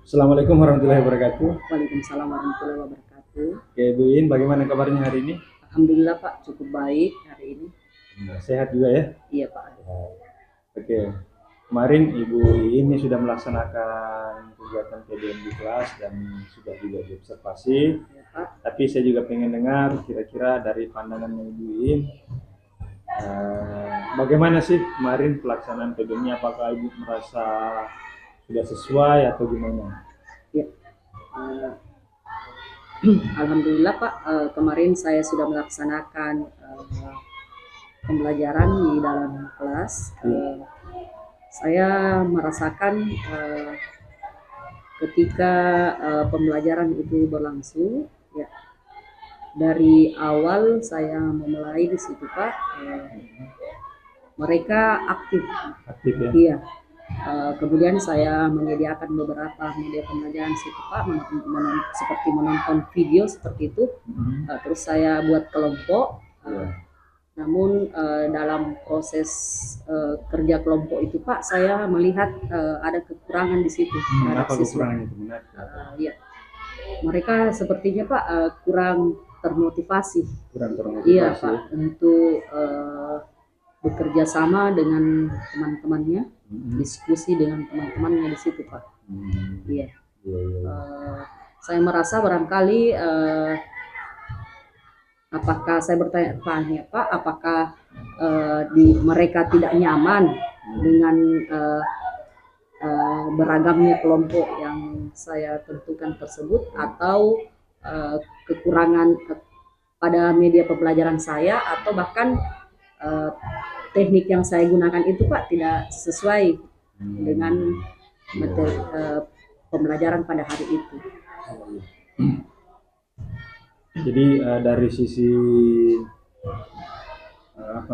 Assalamualaikum warahmatullahi wabarakatuh. Waalaikumsalam warahmatullahi wabarakatuh. Oke, Bu In, bagaimana kabarnya hari ini? Alhamdulillah Pak, cukup baik hari ini. Sehat juga ya? Iya Pak. Oke, kemarin Ibu ini sudah melaksanakan kegiatan PDM di kelas dan sudah juga diobservasi. Iya Pak. Tapi saya juga pengen dengar kira-kira dari pandangannya Ibu In, bagaimana sih kemarin pelaksanaan PDM-nya? Apakah Ibu merasa sudah sesuai atau gimana? Ya. Alhamdulillah Pak, kemarin saya sudah melaksanakan pembelajaran di dalam kelas. Saya merasakan ketika pembelajaran itu berlangsung, ya, dari awal saya memulai di situ Pak, mereka aktif. Aktif ya? Iya. Kemudian saya menyediakan beberapa media pembelajaran situ Pak, seperti menonton video seperti itu. Terus saya buat kelompok. Namun dalam proses kerja kelompok itu Pak, saya melihat ada kekurangan di situ. Apa kekurangan itu benar? Ya, mereka sepertinya Pak kurang termotivasi. Kurang termotivasi. Iya Pak, untuk bekerja sama dengan teman-temannya, diskusi dengan teman-temannya di situ Pak. Iya. Saya merasa barangkali apakah saya bertanya Pak, apakah mereka tidak nyaman dengan beragamnya kelompok yang saya tentukan tersebut, atau kekurangan pada media pembelajaran saya, atau bahkan teknik yang saya gunakan itu Pak tidak sesuai dengan materi pembelajaran pada hari itu. Jadi dari sisi apa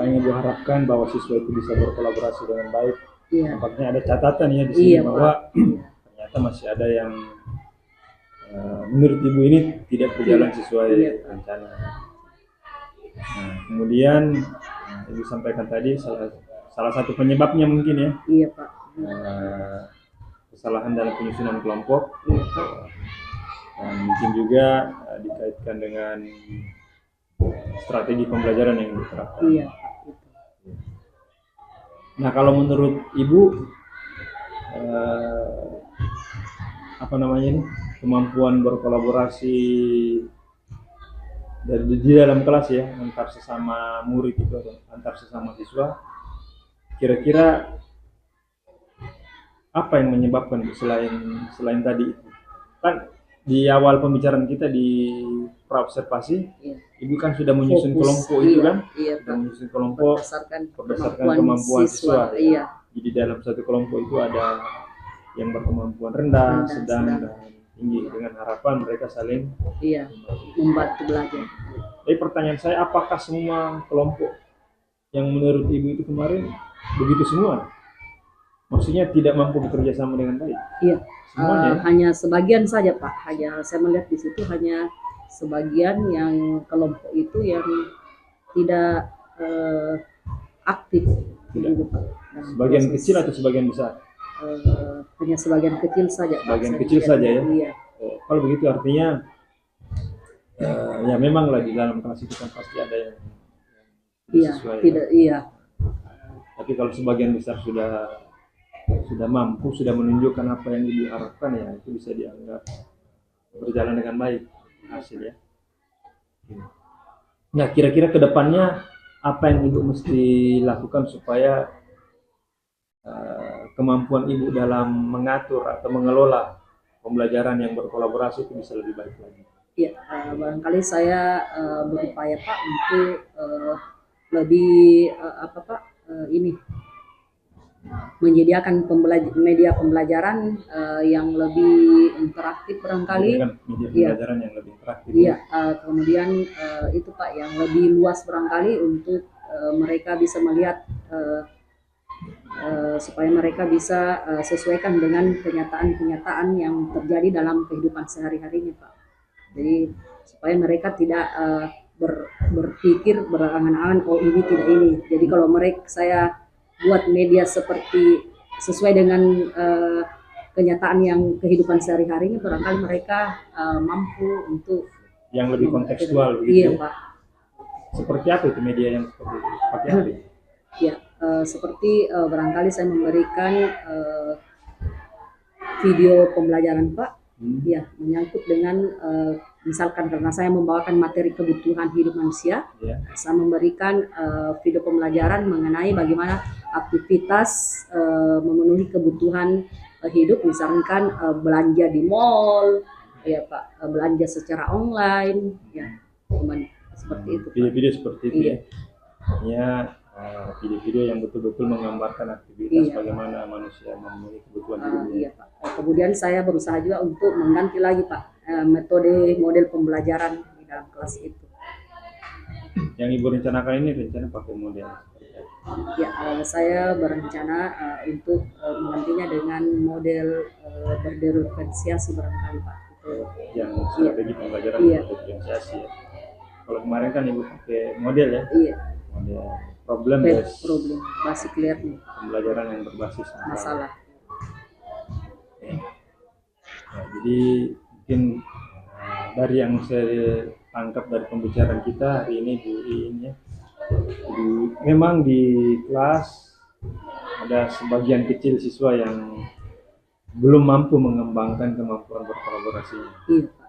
yang Ibu harapkan bahwa siswa itu bisa berkolaborasi dengan baik. Iya. Nampaknya ada catatan ya di sini, iya, bahwa ternyata masih ada yang menurut Ibu ini tidak berjalan sesuai rencana. Nah, kemudian Ibu sampaikan tadi salah satu penyebabnya mungkin ya. Iya Pak. Kesalahan dalam penyusunan kelompok. Iya Pak. Dan mungkin juga dikaitkan dengan strategi pembelajaran yang diterapkan. Iya. Nah, kalau menurut Ibu kemampuan berkolaborasi di dalam kelas ya, antar sesama murid itu atau antar sesama siswa, kira-kira apa yang menyebabkan selain tadi itu? Kan di awal pembicaraan kita di praobservasi, Ibu kan sudah menyusun kelompok itu kan? Sudah menyusun kelompok berdasarkan kemampuan siswa. Iya. Jadi dalam satu kelompok itu ada yang berkemampuan rendah, sedang, dan tinggi, dengan harapan mereka saling membantu belajar. Tapi pertanyaan saya, apakah semua kelompok yang menurut Ibu itu kemarin begitu semua? Maksudnya tidak mampu bekerja sama dengan baik? Iya. Semuanya? Hanya sebagian saja Pak. Hanya saya melihat di situ hanya sebagian yang kelompok itu yang tidak aktif. Sebagian kecil atau sebagian besar? Hanya sebagian kecil saja. Sebagian kecil saja ya? Iya. Kalau begitu artinya ya memang lah di dalam kelas itu kan pasti ada yang sesuai. Iya. Tapi kalau sebagian besar sudah mampu, sudah menunjukkan apa yang Ibu harapkan, ya itu bisa dianggap berjalan dengan baik hasil ya. Nah, kira-kira kedepannya apa yang Ibu mesti lakukan supaya kemampuan Ibu dalam mengatur atau mengelola pembelajaran yang berkolaborasi itu bisa lebih baik lagi? Ya, barangkali saya berupaya Pak untuk lebih menyediakan media pembelajaran yang lebih interaktif barangkali. Media pembelajaran yang lebih interaktif. Iya, kemudian itu Pak yang lebih luas barangkali untuk mereka bisa melihat, supaya mereka bisa sesuaikan dengan kenyataan-kenyataan yang terjadi dalam kehidupan sehari-harinya Pak. Jadi supaya mereka tidak berpikir berangan-angan, oh ini tidak ini. Jadi kalau saya buat media seperti sesuai dengan kenyataan yang kehidupan sehari-harinya, barangkali mereka mampu untuk yang lebih kontekstual gitu. Iya, Pak. Seperti apa itu media yang seperti itu? Pakai apa? Ya, seperti barangkali saya memberikan video pembelajaran, Pak. Ya, menyangkut dengan misalkan karena saya membawakan materi kebutuhan hidup manusia, saya memberikan video pembelajaran mengenai bagaimana aktivitas memenuhi kebutuhan hidup, misalkan belanja di mall, ya Pak, belanja secara online, ya, cuman seperti itu. Video-video seperti itu, ya. Video-video yang betul-betul menggambarkan aktivitas bagaimana manusia memenuhi kebutuhan hidupnya. Iya, Pak. Kemudian saya berusaha juga untuk mengganti lagi, Pak, metode model pembelajaran di dalam kelas itu. Yang Ibu rencanakan ini rencana pakai model? Ya, saya berencana untuk menggantinya dengan model berdiferensiasi barangkali, Pak. Itu yang strategi pembelajaran berdiferensiasi, ya. Kalau kemarin kan Ibu pakai model, ya? Iya. Model problem basic learning, pembelajaran yang berbasis masalah. Nah, jadi mungkin dari yang saya tangkap dari pembicaraan kita hari ini Bu Iin, ya, jadi memang di kelas ada sebagian kecil siswa yang belum mampu mengembangkan kemampuan berkolaborasinya.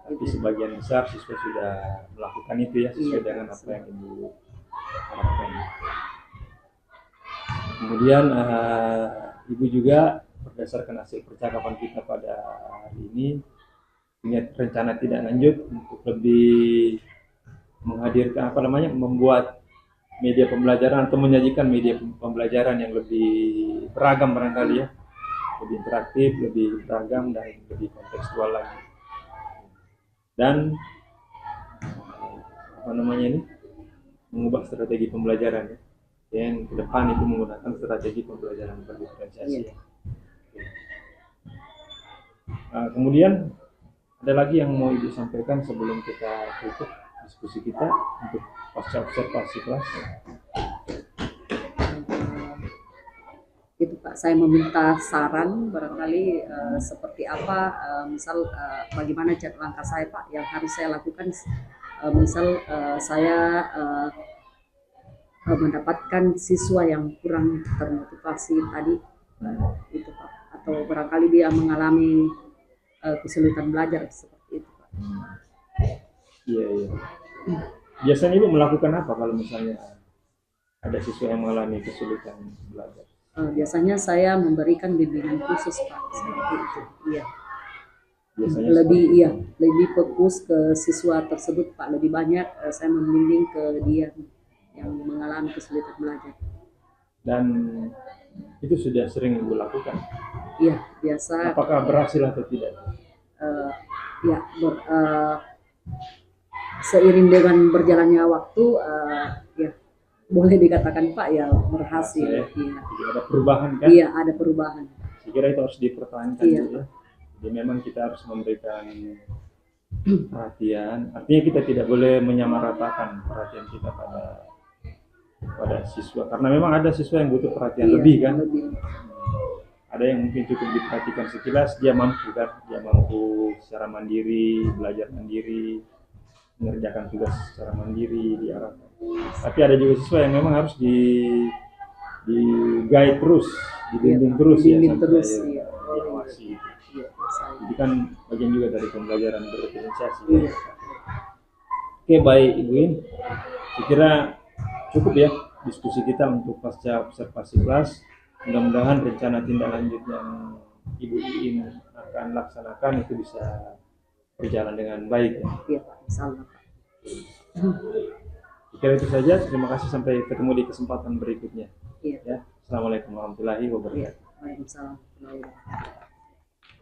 Tapi sebagian besar siswa sudah melakukan itu, ya, sesuai dengan apa yang Ibu harapkan. Kemudian Ibu juga berdasarkan hasil percakapan kita pada hari ini punya rencana tidak lanjut untuk lebih menghadirkan membuat media pembelajaran atau menyajikan media pembelajaran yang lebih beragam barangkali, ya, lebih interaktif, lebih beragam dan lebih kontekstual lagi. Dan mengubah strategi pembelajaran, ya. Dan ke depan itu menggunakan strategi pembelajaran berdiferensiasi. Kemudian ada lagi yang mau Ibu sampaikan sebelum kita tutup diskusi kita untuk pasca observasi kelas? Itu Pak, saya meminta saran barangkali seperti apa, misal bagaimana langkah saya Pak yang harus saya lakukan, misal saya mendapatkan siswa yang kurang termotivasi tadi, itu Pak, atau barangkali dia mengalami kesulitan belajar seperti itu Pak. Iya. Biasanya Ibu melakukan apa kalau misalnya ada siswa yang mengalami kesulitan belajar? Biasanya saya memberikan bimbingan khusus Pak, seperti itu. Iya. Biasanya lebih fokus ke siswa tersebut Pak, lebih banyak saya membimbing ke dia yang mengalami kesulitan belajar. Dan itu sudah sering Ibu lakukan? Iya, biasa. Apakah berhasil atau tidak? Seiring dengan berjalannya waktu, ya boleh dikatakan Pak, ya berhasil. Ya. Ada perubahan kan? Iya, ada perubahan. Saya kira itu harus dipertahankan, ya. Jadi memang kita harus memberikan perhatian. Artinya kita tidak boleh menyamaratakan perhatian kita pada siswa, karena memang ada siswa yang butuh perhatian lebih kan. Ada yang mungkin cukup diperhatikan sekilas, dia mampu secara mandiri, belajar mandiri, mengerjakan tugas secara mandiri, diarahkan. Tapi ada juga siswa yang memang harus di guide terus, dibimbing terus, diawasi. Jadi kan bagian juga dari pembelajaran berdiferensiasi. Oke, baik Ibu Iin, saya kira cukup, ya, diskusi kita untuk pasca observasi kelas. Mudah-mudahan rencana tindak lanjut yang Ibu Iin akan laksanakan itu bisa berjalan dengan baik, ya. Iya Pak, insyaallah Pak. Kira itu saja. Terima kasih, sampai ketemu di kesempatan berikutnya. Iya. Ya. Assalamualaikum warahmatullahi wabarakatuh. Waalaikumsalam warahmatullahi wabarakatuh.